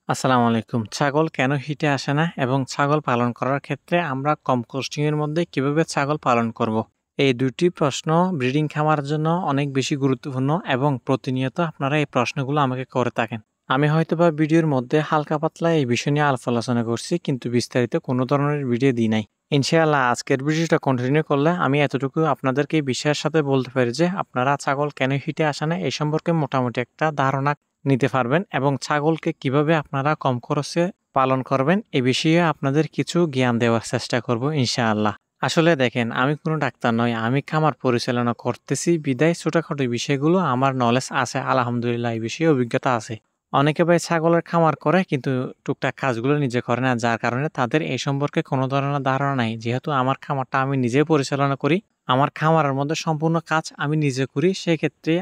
আসসালামু আলাইকুম। ছাগল কেন হিটে আসে না এবং ছাগল পালন করার ক্ষেত্রে আমরা কম কস্টিং এর মধ্যে কিভাবে ছাগল পালন করব? এই ২ টি প্রশ্ন ব্রিডিং খামারের জন্য অনেক বেশি গুরুত্বপূর্ণ এবং প্রতিনিয়ত আপনারা এই প্রশ্নগুলো আমাকে করে থাকেন। আমি হয়তোবা ভিডিওর মধ্যে হালকা পাতলা এই বিষয় নিয়ে আলোচনা করছি কিন্তু বিস্তারিত কোনো ধরনের ভিডিও দিই নাই। ইনশাআল্লাহ আজকের ভিডিওটা কন্টিনিউ করলে আমি এতটুকু আপনাদেরকে বিশ্বাসের সাথে বলতে পারি যে আপনারা ছাগল কেন হিটে আসে না এই সম্পর্কে মোটামুটি একটা ধারণা নিতে পারবেন এবং ছাগলকে কিভাবে আপনারা কম খরচে পালন করবেন এ বিষয়ে আপনাদের কিছু জ্ঞান দেওয়ার চেষ্টা করব ইনশাআল্লাহ। আসলে দেখেন আমি কোনো ডাক্তার নই, আমি খামার পরিচালনা করতেছি বিদায় ছোটখাটো বিষয়গুলো আমার নলেজ আছে আলহামদুলিল্লাহ এই বিষয়ে অভিজ্ঞতা আছে। অনেকে ভাই ছাগলের খামার করে কিন্তু টুকটাক কাজগুলো নিজে করে না যার কারণে তাদের এই সম্পর্কে কোনো ধরনের ধারণা নাই। যেহেতু আমার খামারটা আমি নিজে পরিচালনা করি, আমার খামারের মধ্যে সম্পূর্ণ কাজ আমি নিজে করি। সেক্ষেত্রে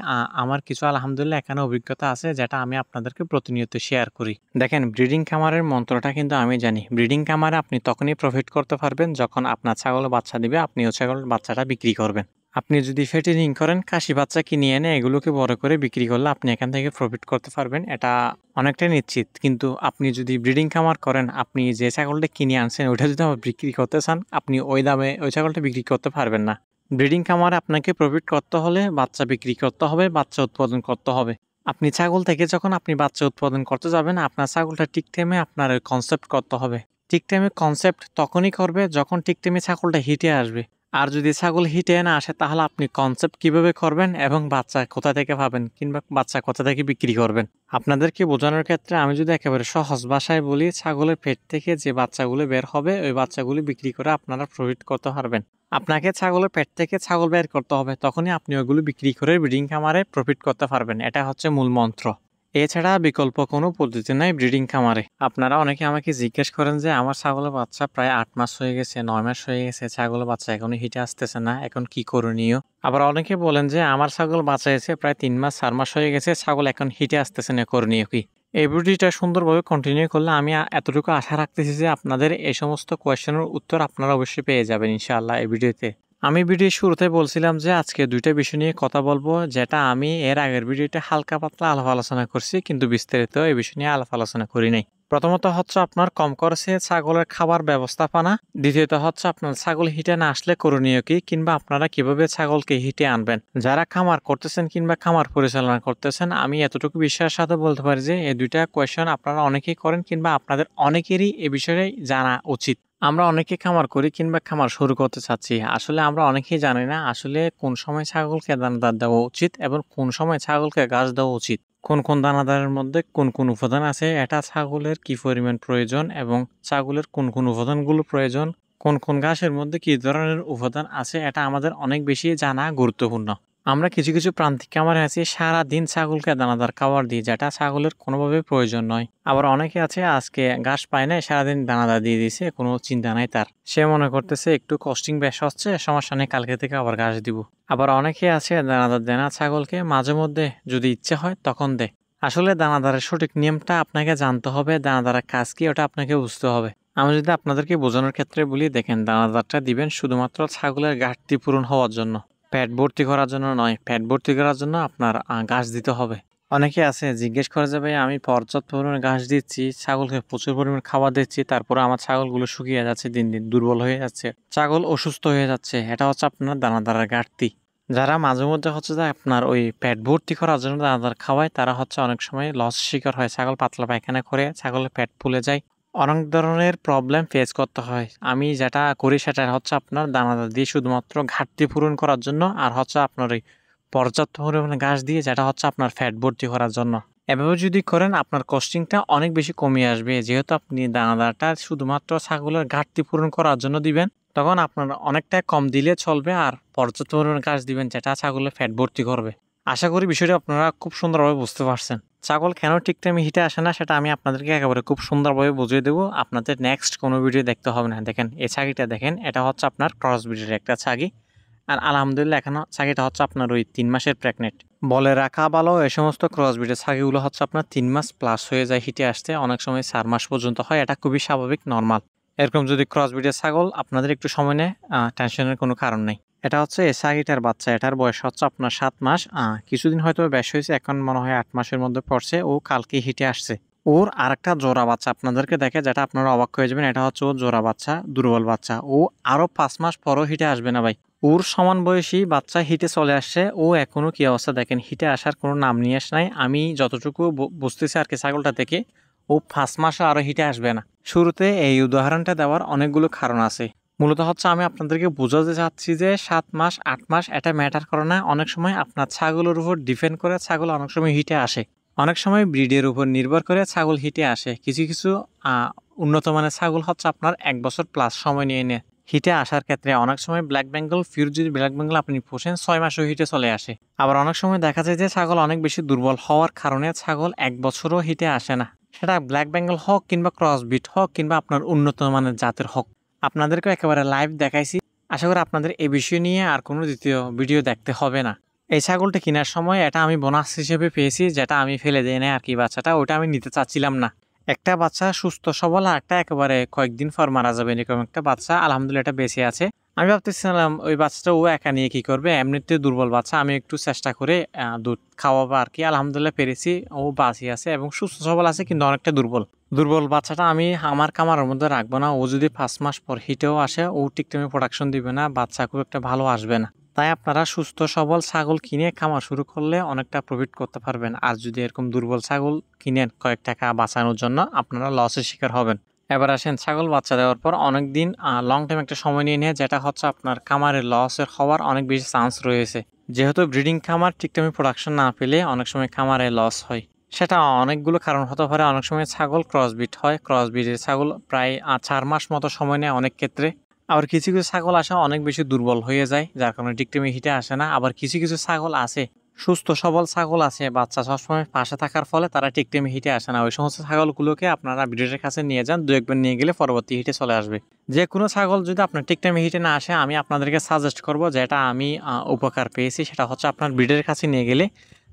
আমার কিছু আলহামদুলিল্লাহ এখানে অভিজ্ঞতা আছে যেটা আমি আপনাদেরকে প্রতিনিয়ত শেয়ার করি। দেখেন ব্রিডিং খামারের মন্ত্রটা কিন্তু আমি জানি। ব্রিডিং খামারে আপনি তখনই প্রফিট করতে পারবেন যখন আপনার ছাগল বাচ্চা দিবে, আপনি ওই ছাগলের বাচ্চাটা বিক্রি করবেন। আপনি যদি ফ্যাটেনিং করেন, খাসি বাচ্চা কিনে এনে এগুলোকে বড় করে বিক্রি করলে আপনি এখান থেকে প্রফিট করতে পারবেন। এটা অনেকটাই নিশ্চিত। কিন্তু আপনি যদি ব্রিডিং খামার করেন, আপনি যে ছাগলটা কিনে আনছেন ওইটা যদি আবার বিক্রি করতে চান, আপনি ওই দামে ওই ছাগলটা বিক্রি করতে পারবেন না। ব্রিডিং খামারে আপনাকে প্রফিট করতে হলে বাচ্চা বিক্রি করতে হবে, বাচ্চা উৎপাদন করতে হবে। আপনি ছাগল থেকে যখন আপনি বাচ্চা উৎপাদন করতে যাবেন, আপনার ছাগলটা ঠিক টাইমে আপনার কনসেপ্ট করতে হবে। ঠিক টাইমে কনসেপ্ট তখনই করবে যখন ঠিক টাইমে ছাগলটা হিটে আসবে। আর যদি ছাগল হিটে না আসে তাহলে আপনি কনসেপ্ট কিভাবে করবেন এবং বাচ্চা কোথা থেকে পাবেন কিংবা বাচ্চা কোথা থেকে বিক্রি করবেন। আপনাদেরকে বোঝানোর ক্ষেত্রে আমি যদি একেবারে সহজ ভাষায় বলি, ছাগলের পেট থেকে যে বাচ্চাগুলো বের হবে ওই বাচ্চাগুলো বিক্রি করে আপনারা প্রফিট করতে পারবেন। আপনাকে ছাগলের পেট থেকে ছাগল বের করতে হবে, তখনই আপনি ওইগুলো বিক্রি করে ব্রিডিং খামারে প্রফিট করতে পারবেন। এটা হচ্ছে মূল মন্ত্র। এছাড়া বিকল্প কোনো পদ্ধতি নাই ব্রিডিং খামারে। আপনারা অনেকে আমাকে জিজ্ঞেস করেন যে আমার ছাগলের বাচ্চা প্রায় ৮ মাস হয়ে গেছে, ৯ মাস হয়ে গেছে, ছাগলের বাচ্চা এখনো হিটে আসতেছে না, এখন কি করণীয়? আবার অনেকে বলেন যে আমার ছাগল বাচ্চা এসে প্রায় ৩ মাস ৪ মাস হয়ে গেছে, ছাগল এখন হিটে আসতেছে না, করণীয় কি? এই ভিডিওটা সুন্দরভাবে কন্টিনিউ করলে আমি এতটুকু আশা রাখতেছি যে আপনাদের এই সমস্ত কোয়েশ্চেনের উত্তর আপনারা অবশ্যই পেয়ে যাবেন ইনশাআল্লাহ এই ভিডিওতে। আমি ভিডিওর শুরুতে বলছিলাম যে আজকে ২ টা বিষয় নিয়ে কথা বলবো, যেটা আমি এর আগের ভিডিওতে হালকা পাতলা আলাপ আলোচনা করছি কিন্তু বিস্তারিত এই বিষয় নিয়ে আলাপ আলোচনা করি নাই। প্রথমত হচ্ছে আপনার কম খরচে ছাগলের খাবার ব্যবস্থাপনা। দ্বিতীয়ত হচ্ছে আপনার ছাগল হিটে না আসলে করণীয় কি কিংবা আপনারা কিভাবে ছাগলকে হিটে আনবেন। যারা খামার করতেছেন কিংবা খামার পরিচালনা করতেছেন, আমি এতটুকু বিশ্বাসের সাথে বলতে পারি যে এই ২ টা কোয়েশ্চেন আপনারা অনেকেই করেন কিংবা আপনাদের অনেকেরই এ বিষয়ে জানা উচিত। আমরা অনেকে খামার করি কিংবা খামার শুরু করতে চাচ্ছি। আসলে আমরা অনেকেই জানি না আসলে কোন সময় ছাগলকে দানাদার দেওয়া উচিত এবং কোন সময় ছাগলকে ঘাস দেওয়া উচিত। কোন দানাদারের মধ্যে কোন উপাদান আছে, এটা ছাগলের কি পরিমাণ প্রয়োজন এবং ছাগলের কোন উপাদানগুলো প্রয়োজন, কোন ঘাসের মধ্যে কি ধরনের উপাদান আছে, এটা আমাদের অনেক বেশি জানা গুরুত্বপূর্ণ। আমরা কিছু প্রান্তিক খামারে আছি সারাদিন ছাগলকে দানাদার খাবার দিই যেটা ছাগলের কোনোভাবে প্রয়োজন নয়। আবার অনেকে আছে আজকে ঘাস পায় না, সারাদিন দানাদার দিয়ে দিছে, কোনো চিন্তা নাই তার। সে মনে করতেছে একটু কস্টিং বেশ হচ্ছে, সমস্যা নেই, কালকে থেকে আবার ঘাস দিব। আবার অনেকে আছে দানাদার দেয় না ছাগলকে, মাঝে মধ্যে যদি ইচ্ছে হয় তখন দেয়। আসলে দানাদারের সঠিক নিয়মটা আপনাকে জানতে হবে, দানাদারের কাজ কি ওটা আপনাকে বুঝতে হবে। আমি যদি আপনাদেরকে বোঝানোর ক্ষেত্রে বলি, দেখেন দানাদারটা দিবেন শুধুমাত্র ছাগলের ঘাটতি পূরণ হওয়ার জন্য, পেট ভর্তি করার জন্য নয়। পেট ভর্তি করার জন্য আপনার ঘাস দিতে হবে। অনেকে আছে জিজ্ঞেস করে যে ভাই আমি পর্যাপ্ত পরিমাণে ঘাস দিচ্ছি, ছাগলকে প্রচুর পরিমাণে খাবার দিচ্ছি, তারপরে আমার ছাগলগুলো শুকিয়ে যাচ্ছে, দিন দিন দুর্বল হয়ে যাচ্ছে, ছাগল অসুস্থ হয়ে যাচ্ছে। এটা হচ্ছে আপনার দানাদারের ঘাটতি। যারা মাঝে মধ্যে হচ্ছে যে আপনার ওই পেট ভর্তি করার জন্য দানাদার খাওয়ায়, তারা হচ্ছে অনেক সময় লস শিকার হয়। ছাগল পাতলা পায়খানা করে, ছাগলের পেট ফুলে যায়, অনেক ধরনের প্রবলেম ফেস করতে হয়। আমি যেটা করি সেটা হচ্ছে আপনার দানাদার দিয়ে শুধুমাত্র ঘাটতি পূরণ করার জন্য, আর হচ্ছে আপনার ওই পর্যাপ্ত পরিমাণে ঘাস দিয়ে যেটা হচ্ছে আপনার ফ্যাট ভর্তি করার জন্য। এভাবে যদি করেন আপনার কস্টিংটা অনেক বেশি কমে আসবে। যেহেতু আপনি দানাদারটা শুধুমাত্র ছাগলের ঘাটতি পূরণ করার জন্য দিবেন, তখন আপনার অনেকটা কম দিলে চলবে আর পর্যাপ্ত পরিমাণে ঘাস দিবেন যেটা ছাগলের ফ্যাট ভর্তি করবে। আশা করি বিষয়টা আপনারা খুব সুন্দরভাবে বুঝতে পারছেন। ছাগল কেন ঠিক টাইমে হিটে আসে না সেটা আমি আপনাদেরকে একেবারে খুব সুন্দরভাবে বুঝিয়ে দেবো। আপনাদের নেক্সট কোনো ভিডিও দেখতে হবে না। দেখেন এই ছাগিটা দেখেন, এটা হচ্ছে আপনার ক্রস ব্রিডের একটা ছাগি। আর আলহামদুলিল্লাহ এখনো ছাগিটা হচ্ছে আপনার ওই ৩ মাসের প্রেগনেন্ট। বলে রাখা ভালো এই সমস্ত ক্রস ব্রিডের ছাগিগুলো হচ্ছে আপনার ৩ মাস প্লাস হয়ে যায় হিটে আসতে, অনেক সময় ৪ মাস পর্যন্ত হয়। এটা খুবই স্বাভাবিক, নর্মাল। এরকম যদি ক্রস ব্রিডের ছাগল আপনাদের একটু সময় নেয়, টেনশনের কোনো কারণ নেই। এটা হচ্ছে এই ছাগিটার বাচ্চা, এটার বয়স হচ্ছে আপনার ৭ মাস। কিছুদিন হয়তো বেশ হয়েছে, এখন মনে হয় ৮ মাসের মধ্যে পড়ছে। ও কালকে হিটে আসছে। ওর আরেকটা জোড়া বাচ্চা আপনাদেরকে দেখে যেটা আপনারা অবাক হয়ে যাবেন। এটা হচ্ছে ওর জোড়া বাচ্চা, দুর্বল বাচ্চা। ও আরো 5 মাস পরও হিটে আসবে না ভাই। ওর সমান বয়সী বাচ্চা হিটে চলে আসছে। ও এখনো কি অবস্থা দেখেন, হিটে আসার কোনো নাম নিয়ে আসে নাই। আমি যতটুকু বুঝতেছি আর কি ছাগলটা থেকে, ও 5 মাসও আরো হিটে আসবে না। শুরুতে এই উদাহরণটা দেওয়ার অনেকগুলো কারণ আছে। মূলত হচ্ছে আমি আপনাদেরকে বোঝাতে চাচ্ছি যে 7 মাস 8 মাস এটা ম্যাটার করে না। অনেক সময় আপনার ছাগলের উপর ডিপেন্ড করে ছাগল অনেক সময় হিটে আসে। অনেক সময় ব্রিডের উপর নির্ভর করে ছাগল হিটে আসে। কিছু কিছু উন্নত মানের ছাগল হচ্ছে আপনার 1 বছর প্লাস সময় নিয়ে নেয় হিটে আসার ক্ষেত্রে। অনেক সময় ব্ল্যাক বেঙ্গল পিওর যদি ব্ল্যাক বেঙ্গল আপনি পোষেন 6 মাসও হিটে চলে আসে। আবার অনেক সময় দেখা যায় যে ছাগল অনেক বেশি দুর্বল হওয়ার কারণে ছাগল 1 বছরও হিটে আসে না। সেটা ব্ল্যাক বেঙ্গল হোক কিংবা ক্রস বিট হোক কিংবা আপনার উন্নত মানের জাতের হোক। আপনাদেরকে একেবারে লাইভ দেখাইছি। আশা করি আপনাদের এই বিষয় নিয়ে আর কোনো দ্বিতীয় ভিডিও দেখতে হবে না। এই ছাগলটা কেনার সময় এটা আমি বোনাস হিসেবে পেয়েছি, যেটা আমি ফেলে দেই না আর কি বাচ্চাটা, ওটা আমি নিতে চাচ্ছিলাম না। একটা বাচ্চা সুস্থ সবল আর একটা একেবারে কয়েকদিন পর মারা যাবে এরকম একটা বাচ্চা, আলহামদুলিল্লাহ এটা বেঁচে আছে। আমি ভাবতেছিলাম ওই বাচ্চাটা ও একা নিয়ে কি করবে, এমনিতে দুর্বল বাচ্চা, আমি একটু চেষ্টা করে দুধ খাওয়াবো আর কি। আলহামদুলিল্লাহ পেরেছি, ও বাঁচি আছে এবং সুস্থ সবল আছে, কিন্তু অনেকটা দুর্বল। দুর্বল বাচ্চাটা আমি আমার কামারের মধ্যে রাখবো না। ও যদি 5 মাস পর হিটেও আসে, ও ঠিকঠাক প্রোডাকশন দিবে না, বাচ্চা খুব একটা ভালো আসবে না। তাই আপনারা সুস্থ সবল ছাগল কিনে খামার শুরু করলে অনেকটা প্রফিট করতে পারবেন। আর যদি এরকম দুর্বল ছাগল কিনেন কয়েক টাকা বাঁচানোর জন্য, আপনারা লসের শিকার হবেন। এবার আসেন, ছাগল বাচ্চা দেওয়ার পর অনেক দিন লং টাইম একটা সময় নিয়ে নেয়, যেটা হচ্ছে আপনার খামারের লসের হওয়ার অনেক বেশি চান্স রয়েছে। যেহেতু ব্রিডিং খামার ঠিকঠাক প্রোডাকশন না পেলে অনেক সময় খামারে লস হয়। সেটা অনেকগুলো কারণ হতে পারে। অনেক সময় ছাগল ক্রসবিট হয়, ক্রসবিটের ছাগল প্রায় 4 মাস মতো সময় নেয় অনেক ক্ষেত্রে। আবার কিছু কিছু ছাগল আসে অনেক বেশি দুর্বল হয়ে যায়, যার কারণে ঠিকঠাক হিটে আসে না। আবার কিছু কিছু ছাগল আছে, সুস্থ সবল ছাগল আছে, বাচ্চা সবসময় পাশে থাকার ফলে তারা ঠিকঠাক হিটে আসে না। ওই সমস্ত ছাগলগুলোকে আপনারা ব্রিডারের কাছে নিয়ে যান, 2-1 বার নিয়ে গেলে পরবর্তী হিটে চলে আসবে। যে কোনো ছাগল যদি আপনার ঠিকঠাক হিটে না আসে, আমি আপনাদেরকে সাজেস্ট করব, যেটা আমি উপকার পেয়েছি, সেটা হচ্ছে আপনার ব্রিডারের কাছে নিয়ে গেলে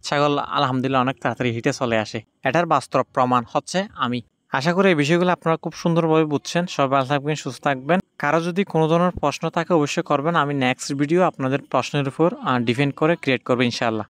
ছাগল আলহামদুলিল্লাহ অনেক তাড়াতাড়ি হিটে চলে আসে। এটার বাস্তব প্রমাণ হচ্ছে আমি। আশা করি এই বিষয়গুলো আপনারা খুব সুন্দরভাবে বুঝছেন। সবাই ভালো থাকবেন, সুস্থ থাকবেন। কারো যদি কোনো ধরনের প্রশ্ন থাকে অবশ্যই করবেন। আমি নেক্সট ভিডিও আপনাদের প্রশ্নের উপর ডিপেন্ড করে ক্রিয়েট করবো ইনশাআল্লাহ।